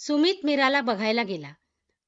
सुमित मीराला बघायला गेला.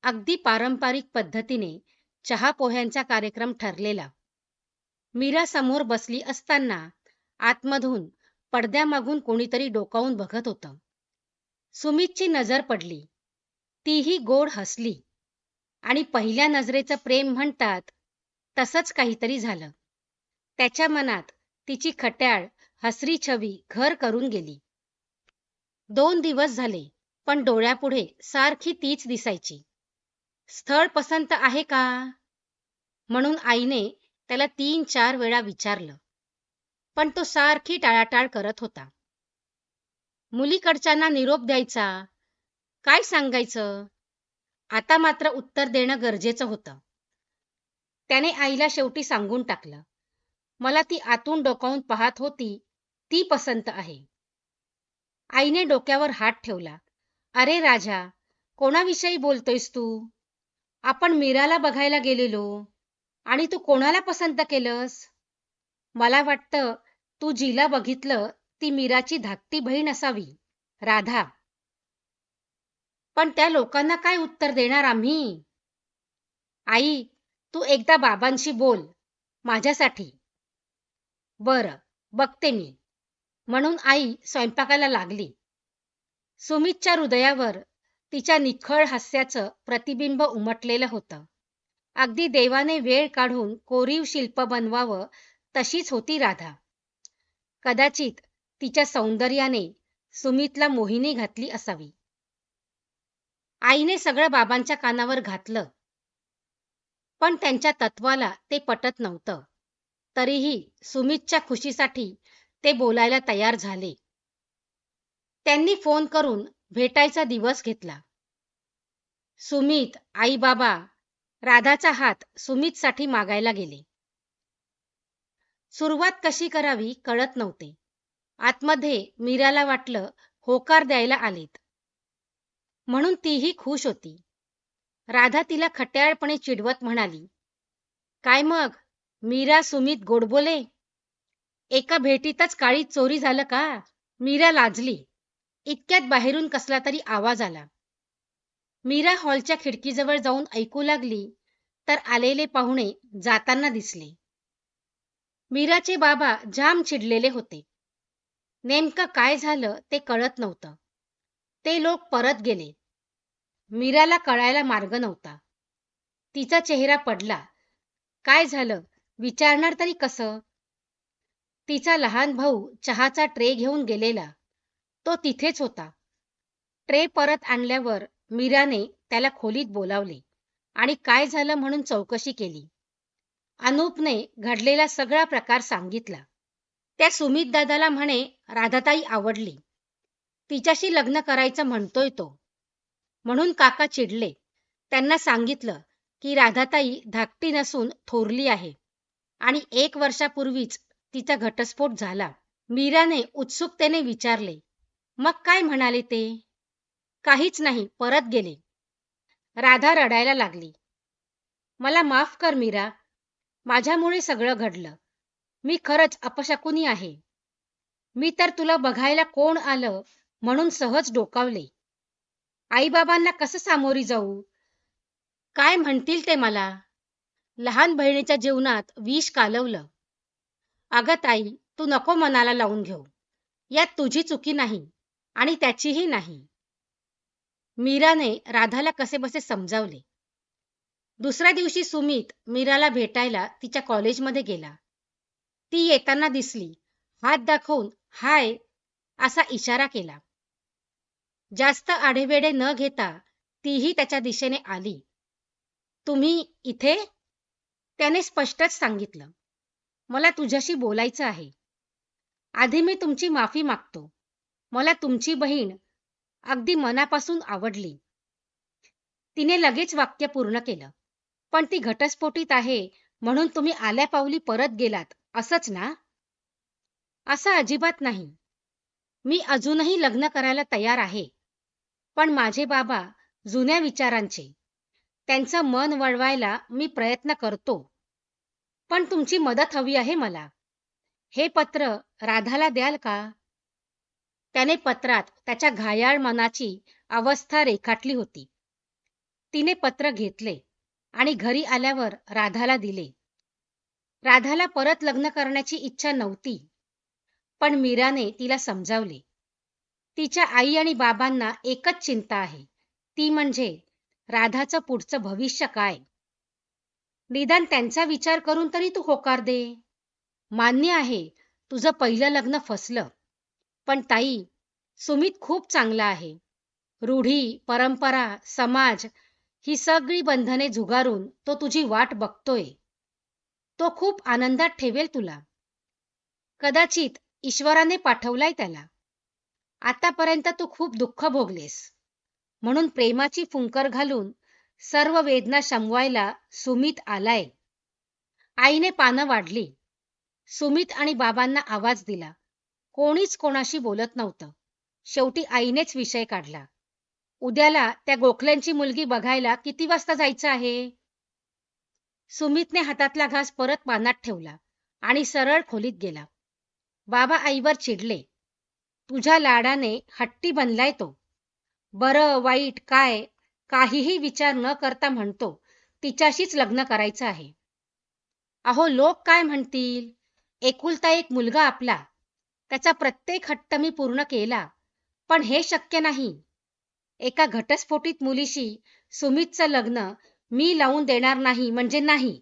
अगदी पारंपरिक पद्धतीने चहा पोह्यांचा कार्यक्रम ठरलेला. मीरा समोर बसली असताना आतमधून पडद्यामागून कोणीतरी डोकावून बघत होतं. सुमितची नजर पडली. तीही गोड हसली आणि पहिल्या नजरेचं प्रेम म्हणतात तसंच काहीतरी झालं. त्याच्या मनात तिची खट्याळ हसरी छवी घर करून गेली. 2 दिवस झाले, पण डोळ्यापुढे सारखी तीच दिसायची. स्थळ पसंत आहे का म्हणून आईने त्याला 3-4 वेळा विचारलं, पण तो सारखी टाळाटाळ करत होता. मुलीकडच्यांना निरोप द्यायचा, काय सांगायचं? आता मात्र उत्तर देणं गरजेचं होतं. त्याने आईला शेवटी सांगून टाकलं, मला ती आतून डोकावून पाहत होती, ती पसंत आहे. आईने डोक्यावर हात ठेवला. अरे राजा, कोणाविषयी बोलतोयस तू? आपण मीराला बघायला गेलेलो आणि तू कोणाला पसंत केलंस? मला वाटतं तू जिला बघितलं ती मीराची धाकटी बहीण असावी, राधा. पण त्या लोकांना काय उत्तर देणार आम्ही? आई, तू एकदा बाबांशी बोल, माझ्यासाठी. बरं, बघते मी, म्हणून आई स्वयंपाकाला लागली. सुमितच्या हृदयावर तिच्या निखळ हास्याचं प्रतिबिंब उमटलेलं होतं. अगदी देवाने वेळ काढून कोरीव शिल्प बनवावं तशीच होती राधा. कदाचित तिच्या सौंदर्याने सुमितला मोहिनी घातली असावी. आईने सगळं बाबांच्या कानावर घातलं, पण त्यांच्या तत्वाला ते पटत नव्हतं. तरीही सुमितच्या खुशीसाठी ते बोलायला तयार झाले. त्यांनी फोन करून भेटायचा दिवस घेतला. सुमित, आई बाबा राधाचा हात सुमितसाठी मागायला गेले. सुरुवात कशी करावी कळत नव्हते. आतमध्ये मीराला वाटलं होकार द्यायला आलेत, म्हणून तीही खुश होती. राधा तिला खट्याळपणे चिडवत म्हणाली, काय मग मीरा सुमित गोडबोले? एका भेटीतच काळी चोरी झालं का? मीरा लाजली. इतक्यात बाहेरून कसला तरी आवाज आला. मीरा हॉलच्या खिडकीजवळ जाऊन ऐकू लागली तर आलेले पाहुणे जाताना दिसले. मीराचे बाबा जाम चिडलेले होते. नेमकं काय झालं ते कळत नव्हतं. ते लोक परत गेले. मीराला कळायला मार्ग नव्हता. तिचा चेहरा पडला. काय झालं विचारणार तरी कसं? तिचा लहान भाऊ चहाचा ट्रे घेऊन गेलेला. तो तिथेच होता. ट्रे परत आणल्यावर मीराने त्याला खोलीत बोलावले आणि काय झालं म्हणून चौकशी केली. अनूपने घडलेला सगळा प्रकार सांगितला. त्या सुमित दादाला म्हणे राधाताई आवडली. तिच्याशी लग्न करायचं म्हणतोय तो. म्हणून काका चिडले. त्यांना सांगितलं की राधाताई धाकटी नसून थोरली आहे आणि 1 वर्षापूर्वीच तिचा घटस्फोट झाला. मीराने उत्सुकतेने विचारले, मग काय म्हणाले ते? काहीच नाही, परत गेले. राधा रडायला लागली. मला माफ कर मीरा, माझ्यामुळे सगळं घडलं. मी खरंच अपशकुनी आहे. मी तर तुला बघायला कोण आलं म्हणून सहज डोकावले. आईबाबांना कसं सामोरी जाऊ? काय म्हणतील ते मला? लहान बहिणीच्या जीवनात विष कालवलं. अगं ताई, तू नको मनाला लावून घेऊ. यात तुझी चुकी नाही आणि त्याचीही नाही. मीराने राधाला कसेबसे समजावले. दुसऱ्या दिवशी सुमित मीराला भेटायला तिच्या कॉलेजमध्ये गेला. ती येताना दिसली. हात दाखवून हाय असा इशारा केला. जास्त आढेवेढे न घेता तीही त्याच्या दिशेने आली. तुम्ही इथे? त्याने स्पष्टच सांगितलं, मला तुझ्याशी बोलायचं आहे. आधी मी तुमची माफी मागतो. मला तुमची बहीण अगदी मनापासून आवडली. तिने लगेच वाक्य पूर्ण केलं. पण ती घटस्फोटीत आहे म्हणून तुम्ही आल्यापावली परत गेलात, असंच ना? असं अजिबात नाही. मी अजूनही लग्न करायला तयार आहे. पण माझे बाबा जुन्या विचारांचे. त्यांचं मन वळवायला मी प्रयत्न करतो. पण तुमची मदत हवी आहे मला. हे पत्र राधाला द्याल का? त्याने पत्रात त्याच्या घायाळ मनाची अवस्था रेखाटली होती. तिने पत्र घेतले आणि घरी आल्यावर राधाला दिले. राधाला परत लग्न करण्याची इच्छा नव्हती, पण मीराने तिला समजावले. तिच्या आई आणि बाबांना एकच चिंता आहे, ती म्हणजे राधाचं पुढचं भविष्य काय. निदान त्यांचा विचार करून तरी तू होकार दे. मान्य आहे तुझं पहिलं लग्न फसलं, पण ताई, सुमित खूप चांगला आहे. रूढी, परंपरा, समाज ही सगळी बंधने झुगारून तो तुझी वाट बघतोय. तो खूप आनंदात ठेवेल तुला. कदाचित ईश्वराने पाठवलाय त्याला. आतापर्यंत तू खूप दुःख भोगलेस, म्हणून प्रेमाची फुंकर घालून सर्व वेदना शमवायला सुमित आलाय. आईने पानं वाढली. सुमित आणि बाबांना आवाज दिला. कोणीच कोणाशी बोलत नव्हतं. शेवटी आईनेच विषय काढला. उद्याला त्या गोखल्यांची मुलगी बघायला किती वाजता जायचं आहे? सुमितने हातातला घास परत पानात ठेवला आणि सरळ खोलीत गेला. बाबा आईवर चिडले. तुझ्या लाडाने हट्टी बनलाय तो. बरं वाईट काय काहीही विचार न करता म्हणतो तिच्याशीच लग्न करायचं आहे. अहो, लोक काय म्हणतील? एकुलता एक मुलगा आपला, त्याचा प्रत्येक हट्ट मी पूर्ण केला, पण हे शक्य नाही. एका घटस्फोटित मुलीशी सुमितचं लग्न मी लावून देणार नाही म्हणजे नाही.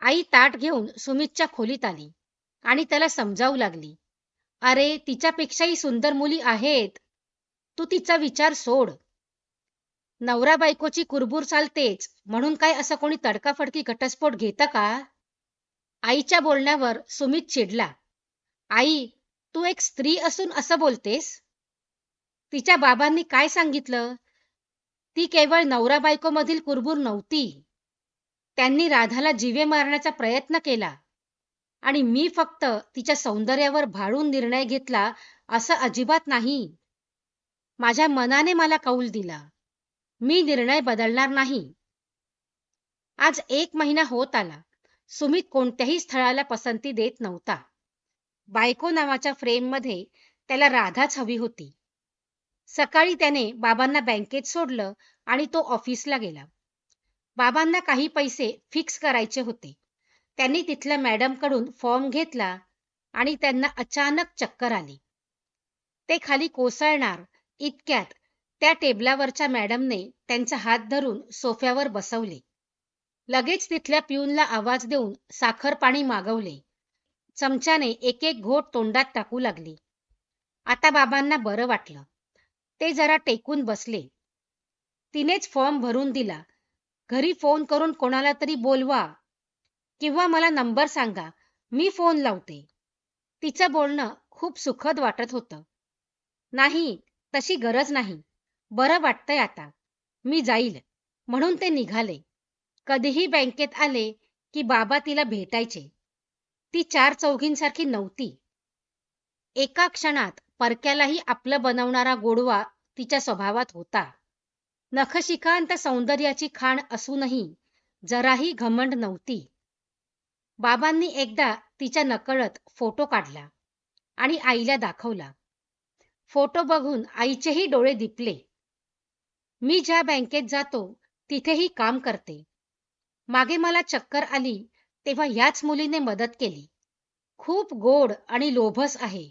आई ताट घेऊन सुमितच्या खोलीत आली आणि त्याला समजावू लागली. अरे, तिच्यापेक्षाही सुंदर मुली आहेत. तू तिचा विचार सोड. नवरा बायकोची कुरबूर चालतेच म्हणून काय असं कोणी तडकाफडकी घटस्फोट घेतं का? आईच्या बोलण्यावर सुमित चिडला. आई, तू एक स्त्री असून असं बोलतेस? तिच्या बाबांनी काय सांगितलं? ती केवळ नवरा बायकोमधील कुरबूर नव्हती. त्यांनी राधाला जीवे मारण्याचा प्रयत्न केला आणि मी फक्त तिच्या सौंदर्यावर भाळून निर्णय घेतला असं अजिबात नाही. माझ्या मनाने मला कौल दिला. मी निर्णय बदलणार नाही. आज 1 महिना होत आला. सुमित कोणत्याही स्थळाला पसंती देत नव्हता. बायको नावाच्या फ्रेममध्ये त्याला राधाच हवी होती. सकाळी त्याने बाबांना बँकेत सोडलं आणि तो ऑफिसला गेला. बाबांना काही पैसे फिक्स करायचे होते. त्यांनी तिथल्या मॅडमकडून फॉर्म घेतला आणि त्यांना अचानक चक्कर आली. ते खाली कोसळणार इतक्यात त्या टेबलावरच्या मॅडमने त्यांचा हात धरून सोफ्यावर बसवले. लगेच तिथल्या पिऊनला आवाज देऊन साखर पाणी मागवले. चमच्याने एक एक घोट तोंडात टाकू लागली. आता बाबांना बरं वाटलं. ते जरा टेकून बसले. तिनेच फॉर्म भरून दिला. घरी फोन करून कोणाला तरी बोलवा किंवा मला नंबर सांगा, मी फोन लावते. तिचं बोलणं खूप सुखद वाटत होतं. नाही, तशी गरज नाही. बरं वाटतंय आता. मी जाईल, म्हणून ते निघाले. कधीही बँकेत आले की बाबा तिला भेटायचे. ती 4 चौघींसारखी नव्हती. एका क्षणात परक्यालाही आपलं बनवणारा गोडवा तिच्या स्वभावात होता. नखशिखांत सौंदर्याची खाण असूनही जराही घमंड नव्हती. बाबांनी एकदा तिच्या नकळत फोटो काढला आणि आईला दाखवला. फोटो बघून आईचेही डोळे दिपले. मी ज्या बँकेत जातो तिथेही काम करते. मागे मला चक्कर आली तेव्हा याच मुलीने मदत केली. खूप गोड आणि लोभस आहे.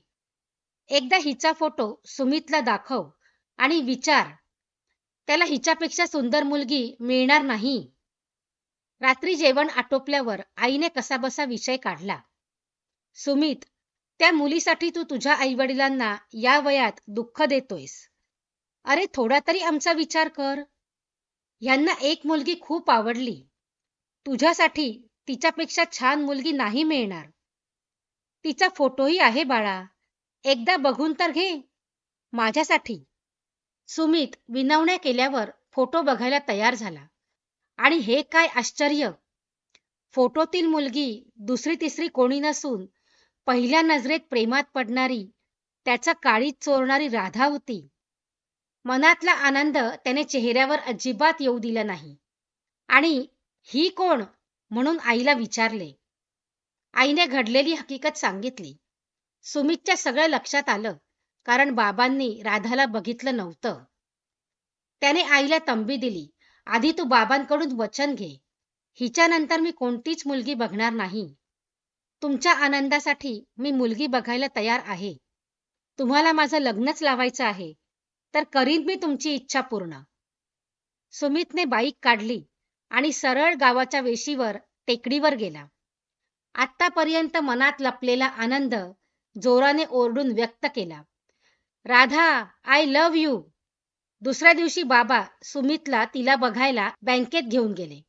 एकदा हिचा फोटो सुमितला दाखव आणि विचार, त्याला हिच्यापेक्षा सुंदर मुलगी मिळणार नाही. रात्री जेवण आटोपल्यावर आईने कसाबसा विषय काढला. सुमित, त्या मुलीसाठी तू तुझ्या आईवडिलांना या वयात दुःख देतोयस. अरे, थोडा तरी आमचा विचार कर. ह्यांना एक मुलगी खूप आवडली. तुझ्यासाठी तिच्यापेक्षा छान मुलगी नाही मिळणार. तिचा फोटोही आहे बाळा. एकदा बघून तर घे. माझ्यासाठी. सुमित विनवण्या केल्यावर फोटो बघायला तयार झाला. आणि हे काय आश्चर्य! फोटोतील मुलगी दुसरी तिसरी कोणी नसून पहिल्या नजरेत प्रेमात पडणारी, त्याचा काळीज चोरणारी राधा होती. मनातला आनंद त्याने चेहऱ्यावर अजिबात येऊ दिला नाही. आणि ही कोण म्हणून आईला विचारले. आईने घडलेली हकीकत सांगितली. सुमितच्या सगळं लक्षात आलं. कारण बाबांनी राधाला बघितलं नव्हतं. त्याने आईला तंबी दिली, आधी तू बाबांकडून वचन घे. हिच्यानंतर मी कोणतीच मुलगी बघणार नाही. तुमच्या आनंदासाठी मी मुलगी बघायला तयार आहे. तुम्हाला माझं लग्नच लावायचं आहे, तर करीन मी तुमची इच्छा पूर्ण. सुमितने बाईक काढली आणि सरळ गावाच्या वेशीवर टेकडीवर गेला. आत्तापर्यंत मनात लपलेला आनंद जोराने ओरडून व्यक्त केला. Radha, I love you. दुसऱ्या दिवशी बाबा सुमितला तिला बघायला बँकेत घेऊन गेले.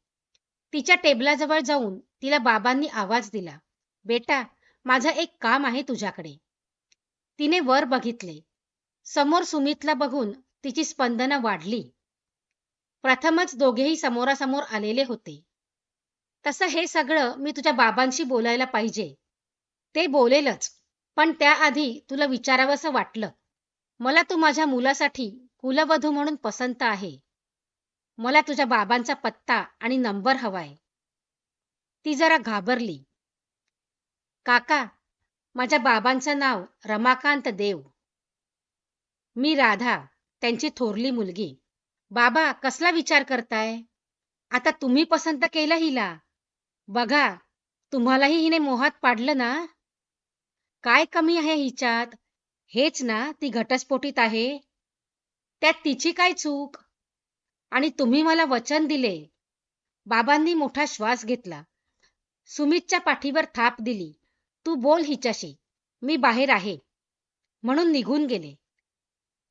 तिच्या टेबलाजवळ जाऊन तिला बाबांनी आवाज दिला, बेटा, माझं एक काम आहे तुझ्याकडे. तिने वर बघितले. समोर सुमितला बघून तिची स्पंदनं वाढली. प्रथमच दोघेही समोरासमोर आलेले होते. तसं हे सगळं मी तुझ्या बाबांशी बोलायला पाहिजे. ते बोलेलच, पण त्याआधी तुला विचारावंसं वाटलं. मला तू माझ्या मुलासाठी कुलवधू म्हणून पसंत आहे. मला तुझ्या बाबांचा पत्ता आणि नंबर हवाय. ती जरा घाबरली. काका, माझ्या बाबांचं नाव रमाकांत देव. मी राधा, त्यांची थोरली मुलगी. बाबा, कसला विचार करताय? आता तुम्ही पसंत केलं हिला. बघा, तुम्हालाही हिने मोहात पाडलं ना? काय कमी आहे हिच्यात? हेच ना ती घटस्फोटीत आहे. त्यात तिची काय चूक? आणि तुम्ही मला वचन दिले. बाबांनी मोठा श्वास घेतला. सुमितच्या पाठीवर थाप दिली. तू बोल हिच्याशी, मी बाहेर आहे. म्हणून निघून गेले.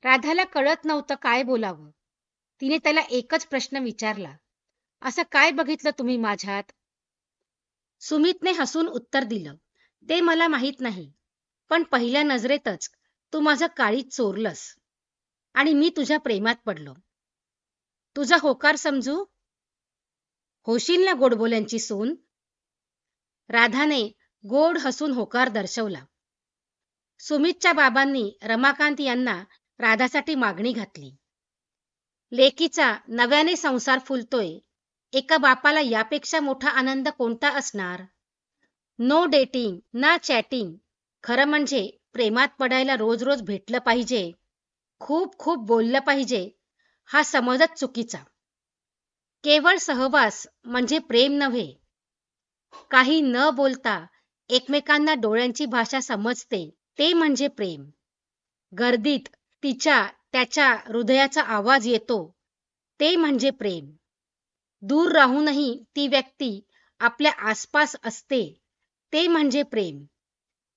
राधाला कळत नव्हतं काय बोलावं. तिने त्याला एकच प्रश्न विचारला, असं काय बघितलं तुम्ही माझ्यात? सुमितने हसून उत्तर दिलं, ते मला माहित नाही, पण पहिल्या नजरेतच तू माझं काळीज चोरलंस आणि मी तुझ्या प्रेमात पडलो. तुझा होकार समजू? होशील ना गोडबोल्यांची सून? राधाने गोड हसून होकार दर्शवला. सुमितच्या बाबांनी रमाकांत यांना राधासाठी मागणी घातली. लेकीचा नव्याने संसार फुलतोय, एका बापाला यापेक्षा मोठा आनंद कोणता असणार? नो डेटिंग ना चॅटिंग. खरं म्हणजे प्रेमात पडायला रोज रोज भेटलं पाहिजे, खूप खूप बोललं पाहिजे, हा समजच चुकीचा. केवळ सहवास म्हणजे प्रेम नव्हे. काही न बोलता एकमेकांना डोळ्यांची भाषा समजते, ते म्हणजे प्रेम. गर्दीत तिच्या त्याच्या हृदयाचा आवाज येतो, ते म्हणजे प्रेम. दूर राहूनही ती व्यक्ती आपल्या आसपास असते, ते म्हणजे प्रेम.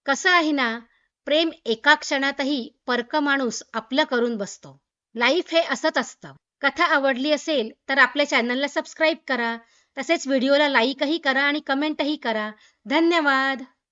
कसं आहे ना, प्रेम एका क्षणातही परक माणूस आपलं करून बसतो. लाईफ हे असंच असतं. कथा आवडली असेल तर आपल्या चॅनलला सबस्क्राईब करा. तसेच व्हिडिओला लाईकही करा आणि कमेंटही करा. धन्यवाद.